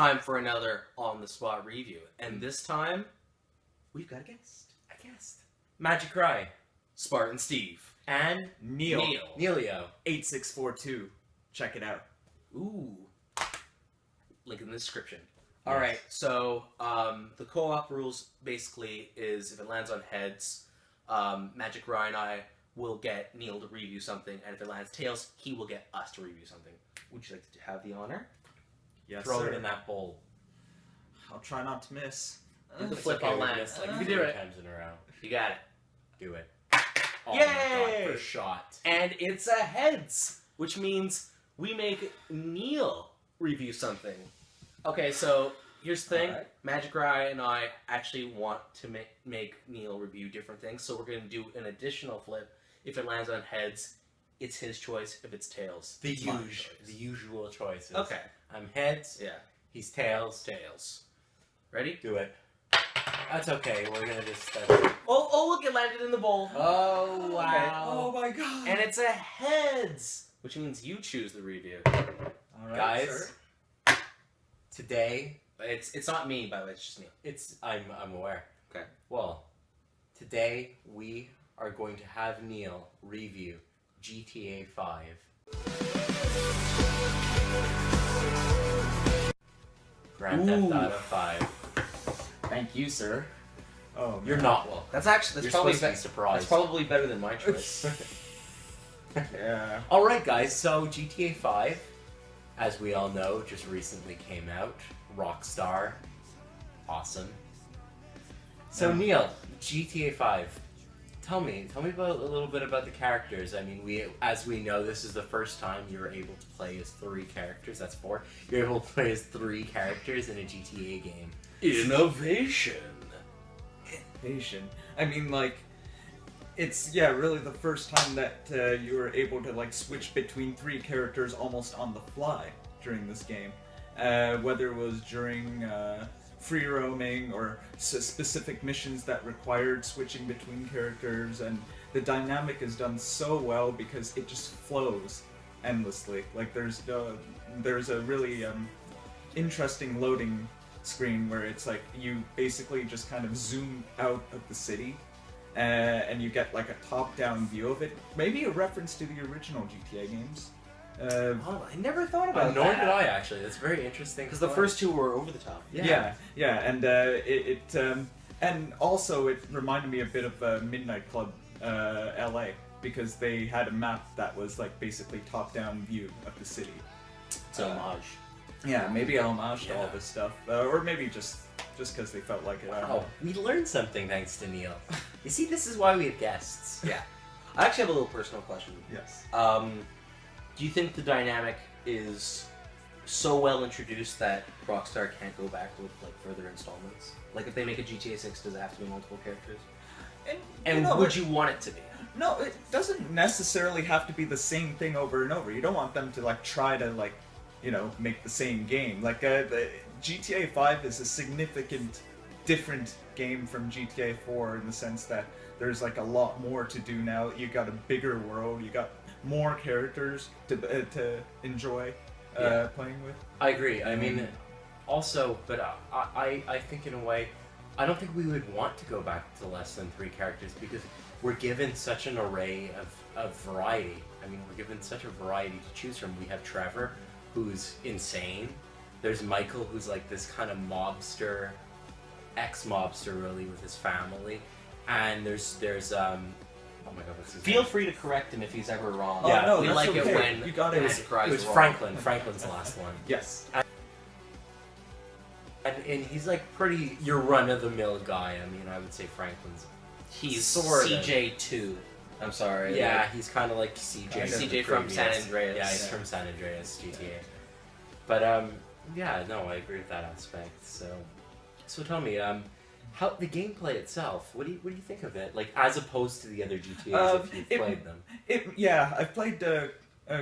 Time for another on-the-spot review, and this time we've got a guest. Magic Rye. Spartan Steve. And Neil. Neilio. 8642. Check it out. Ooh. Link in the description. Yes. Alright, so the co-op rules basically is if it lands on heads, Magic Rye and I will get Neil to review something, and if it lands tails, he will get us to review something. Would you like to have the honor? Yes, Throw sir. it in that bowl. I'll try not to miss. Do the It's flip okay, on we land. missed, like, You can 3 do it. times in a row. You got it. Do it. Oh Yay! my god, first shot. And it's a heads, which means we make Neil review something. Okay, so here's the thing. Alright. Magic Rye and I actually want to make Neil review different things, so we're going to do an additional flip. If it lands on heads, it's his choice. If it's tails, The it's my usual, choice. the usual choices. Okay, I'm heads. yeah, He's tails. tails. Ready? Do it. That's okay. We're gonna just. Oh, look, it landed in the bowl. Oh wow. Oh my god. And it's a heads, which means you choose the review. Alright, Guys, sir. today It's not me, by the way. It's just Neil. I'm aware. Okay. Well, today we are going to have Neil review GTA 5. Grand Theft Ooh. Auto 5. Thank you, sir. Oh, You're man. not welcome. That's actually You're probably supposed to be surprised. That's probably better than my choice. Yeah. Alright guys, so GTA 5, as we all know, just recently came out. Rockstar. Awesome. So Yeah. Neil, GTA 5. Tell me about a little bit about the characters. I mean, as we know, this is the first time you're able to play as 3 characters. That's 4. You're able to play as 3 characters in a GTA game. Innovation. Patient. I mean, like, it's, yeah, really the first time that you were able to, like, switch between 3 characters almost on the fly during this game. Whether it was during free roaming or specific missions that required switching between characters, and the dynamic is done so well because it just flows endlessly. Like, there's a really interesting loading screen where it's like you basically just kind of zoom out of the city and you get like a top-down view of it. Maybe a reference to the original GTA games. Oh, I never thought about Nor that. did I, actually. That's very interesting. Because the first 2 were over the top. Yeah, and and also it reminded me a bit of Midnight Club LA, because they had a map that was like basically top-down view of the city. It's an homage. Yeah, maybe a homage to all Yeah. this stuff, or maybe just because they felt like it. I don't Wow, know. we learned something thanks to Neil. You see, this is why we have guests. Yeah. I actually have a little personal question. Yes. Do you think the dynamic is so well introduced that Rockstar can't go back with like further installments? Like if they make a GTA 6, does it have to be multiple characters? And you know, would you want it to be? No, it doesn't necessarily have to be the same thing over and over. You don't want them to like try to like, you know, make the same game. Like the GTA 5 is a significant different game from GTA 4 in the sense that there's like a lot more to do now. You got a bigger world. You got more characters to enjoy Yeah. playing with. I agree. I mean, also, but I think in a way, I don't think we would want to go back to less than 3 characters because we're given such an array of variety. I mean, we're given such a variety to choose from. We have Trevor, who's insane. There's Michael, who's like this kind of mobster, ex-mobster really, with his family. And there's oh my god, what's his Feel name? free to correct him if he's ever wrong. Oh, Yeah, no, we that's like okay. it when You got it it. Magic Rye's It was wrong. Franklin. Franklin's the last one. Yes. And he's like pretty your run-of-the-mill guy. I mean, I would say Franklin's. He's Sort of. CJ2. I'm sorry. Yeah, he's kind of like CJ. Kind of. the CJ from previous. San Andreas. Yeah, he's Yeah. from San Andreas, GTA. But yeah, no, I agree with that aspect. So tell me, how the gameplay itself? What do you think of it? Like as opposed to the other GTA's, if you've played them. Yeah, I've played a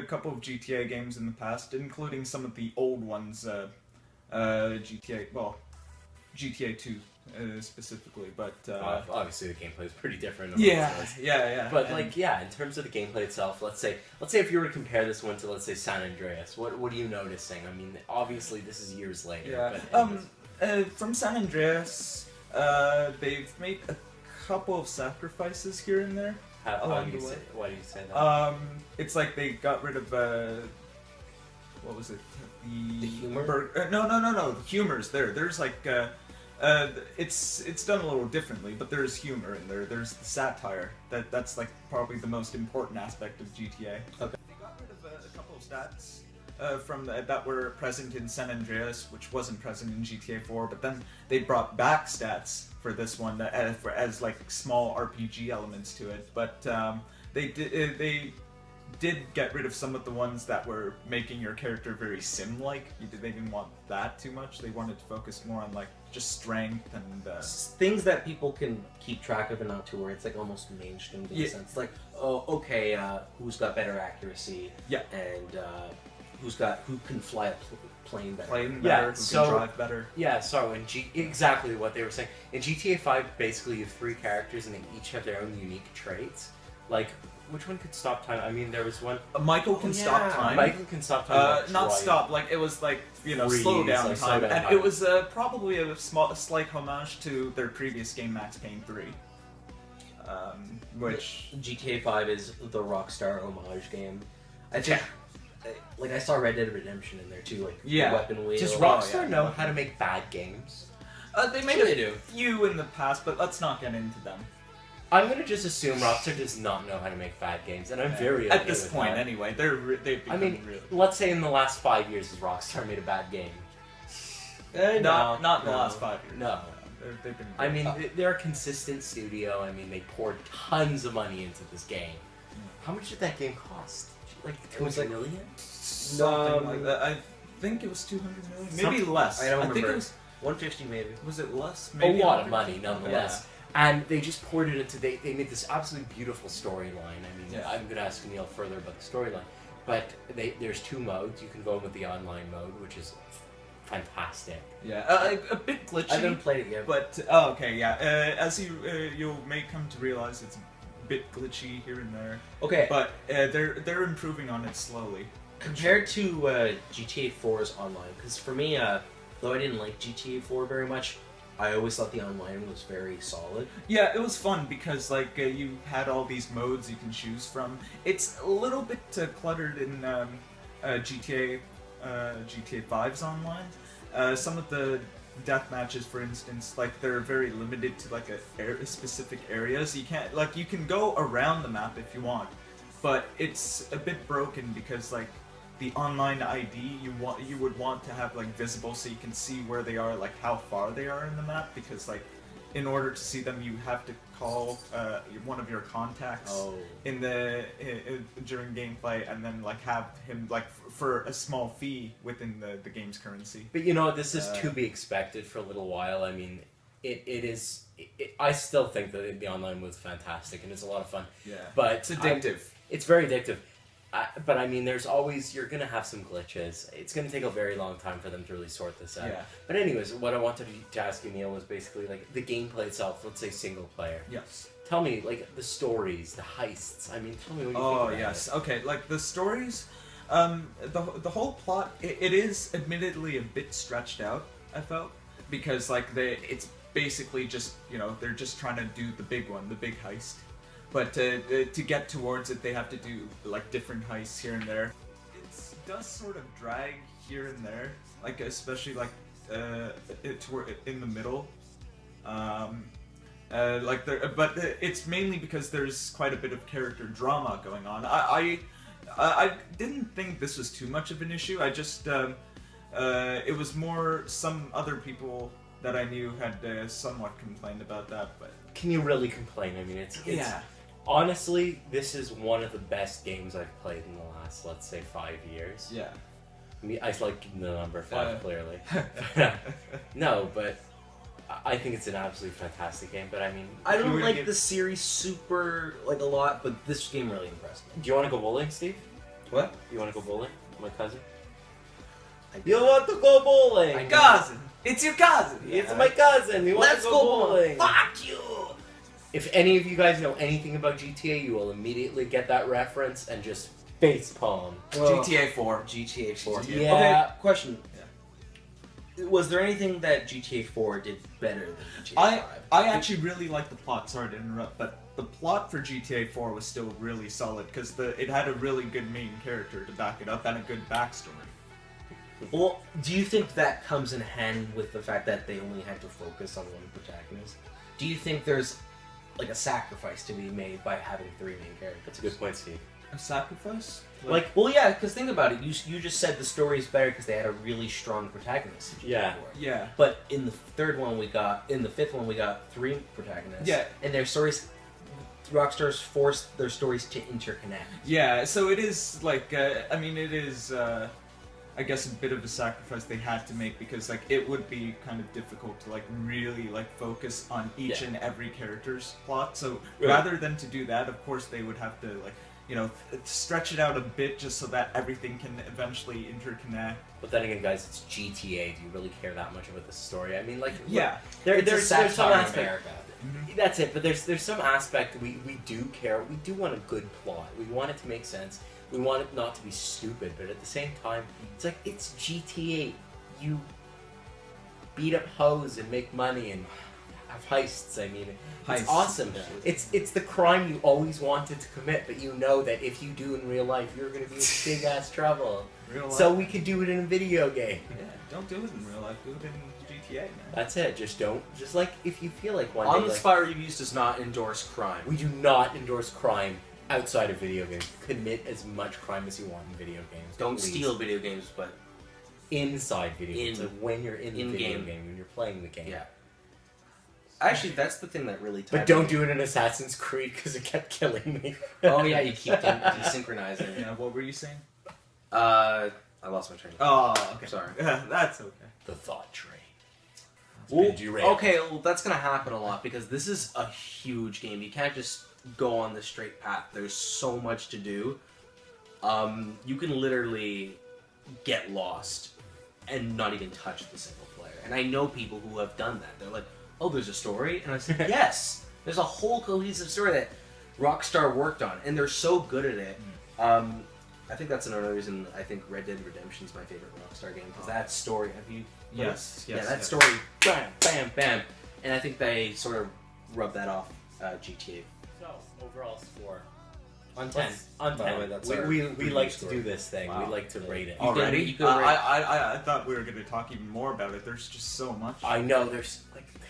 couple of GTA games in the past, including some of the old ones. GTA, well, GTA 2 specifically, but Obviously the gameplay is pretty different. yeah. But And- like, yeah, in terms of the gameplay itself, let's say if you were to compare this one to, let's say, San Andreas, what are you noticing? I mean, obviously this is years later. yeah. But From San Andreas, they've made a couple of sacrifices here and there. why do you say that? It's like they got rid of what was it? The humor? No. The humor's there. There's like it's done a little differently, but there's humor in there. There's the satire. That's like probably the most important aspect of GTA. Okay. They got rid of a couple of stats that were present in San Andreas, which wasn't present in GTA 4. But then they brought back stats for this one as like small RPG elements to it. But they did get rid of some of the ones that were making your character very sim-like. They didn't want that too much. They wanted to focus more on like just strength and Things that people can keep track of and not to worry. It's like almost mainstream in a sense. Like, oh, okay, who's got better accuracy? Yeah. And who can fly a plane better? playing Yeah, better, who so- can drive better. Yeah, so exactly what they were saying. In GTA 5, basically you have 3 characters and they each have their own unique traits. Like, which one could stop time? I mean, there was one... Michael can stop time. Michael can stop time. like Not twice. stop, like it was like, Freeze, slow down like, slow time. down And time. it was probably a slight homage to their previous game, Max Payne 3. Which... GTA 5 is the Rockstar homage game. I think, like, I saw Red Dead Redemption in there too, like, Yeah. the weapon wheel. Does Oh, Rockstar yeah. know how to make bad games? They made Sure a they do. few in the past, but let's not get into them. I'm gonna just assume Rockstar does not know how to make bad games, and I'm very okay At this with point, that. anyway, they've become I mean, really... let's say in the last 5 years has Rockstar made a bad game? Not in the no, last 5 years. No. They've been... I mean, they're a consistent studio. I mean, they poured tons of money into this game. How much did that game cost? Like It was 200 like- million? something like that. I think it was 200 million, maybe Something- less. I don't think remember. it was. 150 maybe. Was it less? A Maybe lot of 100? money, nonetheless. And they just poured it into. They made this absolutely beautiful storyline. I mean, Yeah. I'm going to ask Neil further about the storyline, but there's 2 modes. You can go with the online mode, which is fantastic. Yeah, a bit glitchy. I haven't played it yet. But okay, yeah. As you may come to realize, it's a bit glitchy here and there. Okay, But they're improving on it slowly. compared to GTA 4's online, because for me, though I didn't like GTA 4 very much, I always thought the online was very solid. Yeah, it was fun because like you had all these modes you can choose from. It's a little bit cluttered in GTA 5's online. Some of the death matches, for instance, like they're very limited to like specific areas. You can't like you can go around the map if you want, but it's a bit broken because like the online ID you would want to have like visible so you can see where they are, like how far they are in the map, because like in order to see them you have to call one of your contacts Oh. in the during gameplay, and then like have him like for a small fee within the game's currency. But you know, this is to be expected for a little while. I mean, it is. I still think that the online was fantastic and it's a lot of fun. Yeah, But it's addictive. It's very addictive. But I mean, you're going to have some glitches. It's going to take a very long time for them to really sort this out. Yeah. But anyways, what I wanted to ask you, Neil, was basically like the gameplay itself, let's say single player. Yes. Tell me, like, the stories, the heists. I mean, tell me what you think Oh about yes. it. Okay. Like the stories, the whole plot. It is admittedly a bit stretched out. I felt because like it's basically just they're just trying to do the big one, the big heist. But to get towards it, they have to do like different heists here and there. It does sort of drag here and there, like especially like in the middle. But it's mainly because there's quite a bit of character drama going on. I didn't think this was too much of an issue. I just it was more some other people that I knew had somewhat complained about that, but Can you really complain? I mean, it's honestly, this is one of the best games I've played in the last, let's say, 5 years. yeah. I mean, I like the number 5 Uh. clearly. No, but I think it's an absolutely fantastic game. But I mean, I if you don't were to like give- the series super like a lot, but this game really impressed me. Do you want to go bowling, Steve? What? You want to go bowling, my cousin? I You want to go bowling? I Cousin! It's your cousin. It's my cousin. He wants Let's to go bowling. Fuck you. If any of you guys know anything about GTA, you will immediately get that reference and just facepalm. GTA 4. GTA 4. Yeah. Okay, question. Was there anything that GTA 4 did better than GTA 5? I actually really like the plot. Sorry to interrupt, but the plot for GTA 4 was still really solid because it had a really good main character to back it up and a good backstory. Well, do you think that comes in hand with the fact that they only had to focus on one protagonist? Do you think there's like a sacrifice to be made by having 3 main characters? That's a good point, Steve. A sacrifice? Like, well, yeah, because think about it. You just said the story is better because they had a really strong protagonist. In GTA Yeah. 4. Yeah. But in the third one in the fifth one we got 3 protagonists. Yeah. And their stories, Rockstar's forced their stories to interconnect. Yeah, so it is like, I mean, it is, I guess, a bit of a sacrifice they had to make because, like, it would be kind of difficult to, like, really, like, focus on each Yeah. and every character's plot. So Right. rather than to do that, of course, they would have to, like, you know, stretch it out a bit just so that everything can eventually interconnect. But then again, guys, it's GTA. Do you really care that much about the story? I mean, like, Yeah. there's some satire of aspect. America. That's it. But there's some aspect we do care. We do want a good plot. We want it to make sense. We want it not to be stupid. But at the same time, it's like it's GTA. You beat up hoes and make money and have heists. I mean, it's Heists. awesome. Yeah. It's the crime you always wanted to commit, but you know that if you do in real life, you're going to be in big ass trouble. Real life. So we could do it in a video game. Yeah, don't do it in real life. Do it in GTA, man. That's it. Just don't. Just like if you feel like one On day, the like, Spot Reviews does not endorse crime. we do not endorse crime outside of video games. Commit as much crime as you want in video games. Don't please. steal video games, but inside video games. In- Like when you're in the video in-game. game, when you're playing the game. yeah. Actually, that's the thing that really. But don't do it in Assassin's Creed because it kept killing me. Oh yeah, you keep desynchronizing. Yeah, what were you saying? I lost my train. Oh, okay. Sorry. That's okay. The thought train. Well, been derailed. okay, well, that's gonna happen a lot because this is a huge game. You can't just go on the straight path. There's so much to do. You can literally get lost and not even touch the single player. And I know people who have done that. They're like, "Oh, there's a story," and I said, "Yes, there's a whole cohesive story that Rockstar worked on, and they're so good at it." I think that's another reason I think Red Dead Redemption is my favorite Rockstar game because that story. Have you? Yes, Yeah, yes. that yes. story, bam, bam, bam, and I think they sort of rub that off GTA. So overall score on 10. Let's- On by the 10. way, that's we our we review like score. to do this thing. Wow. We like to rate it. Already? You could rate- I thought we were going to talk even more about it. There's just so much. I know there's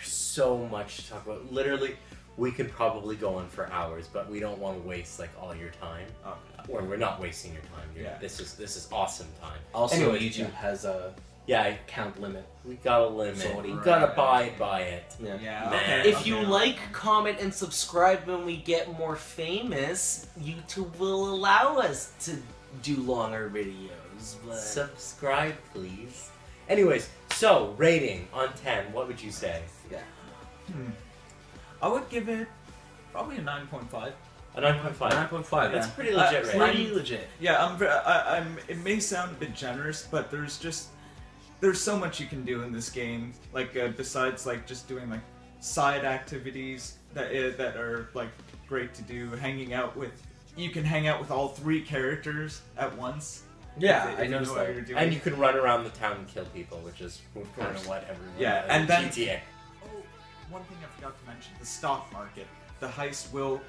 so much to talk about. Literally, we could probably go on for hours, but we don't want to waste like all your time. Oh, Or we're not wasting your time. Yeah. This is awesome time. Also, Anyways, YouTube yeah. has a Yeah, count limit. we got a limit. So we right. gotta abide by it. Yeah. yeah. Man. Okay. If you okay. like, comment, and subscribe when we get more famous, YouTube will allow us to do longer videos. But Subscribe, please. Anyways, so rating on 10. What would you say? I would give it probably a 9.5. A 9.5. 9.5. That's Yeah. pretty legit rating. Pretty legit. Yeah, I'm. It may sound a bit generous, but there's so much you can do in this game. Like besides like just doing like side activities that are like great to do. You can hang out with all 3 characters at once. Yeah, if I you noticed know what that. you're doing. And you can run around the town and kill people, which is kind of what everyone Yeah, does and in then- GTA. Oh, one thing I forgot to mention: the stock market. The heist will,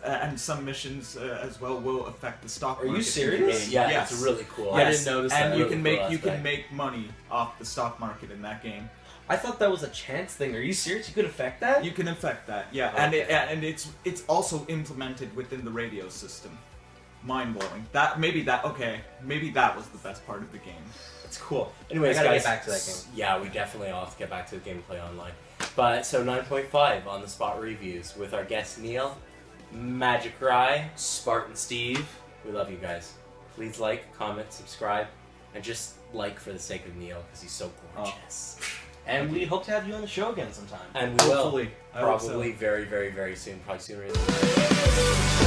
and some missions as well will affect the stock Are you market. serious? Yeah, Yes. it's really cool. I didn't notice and that. you Really can cool make you can aspect. make money off the stock market in that game. I thought that was a chance thing. Are you serious? You could affect that? You can affect that, yeah, Okay. and it's also implemented within the radio system. Mind blowing. Maybe that was the best part of the game. It's cool. Anyways, I gotta guys, get back to that game. Yeah, we definitely all have to get back to the gameplay online. But so 9.5 on the Spot Reviews with our guest Neil, Magic Rye. Spartan Steve. We love you guys. Please like, comment, subscribe, and just like for the sake of Neil because he's so gorgeous. And we hope to have you on the show again sometime. And we will Hopefully. I hope so. probably very, very, very soon. Probably sooner than that.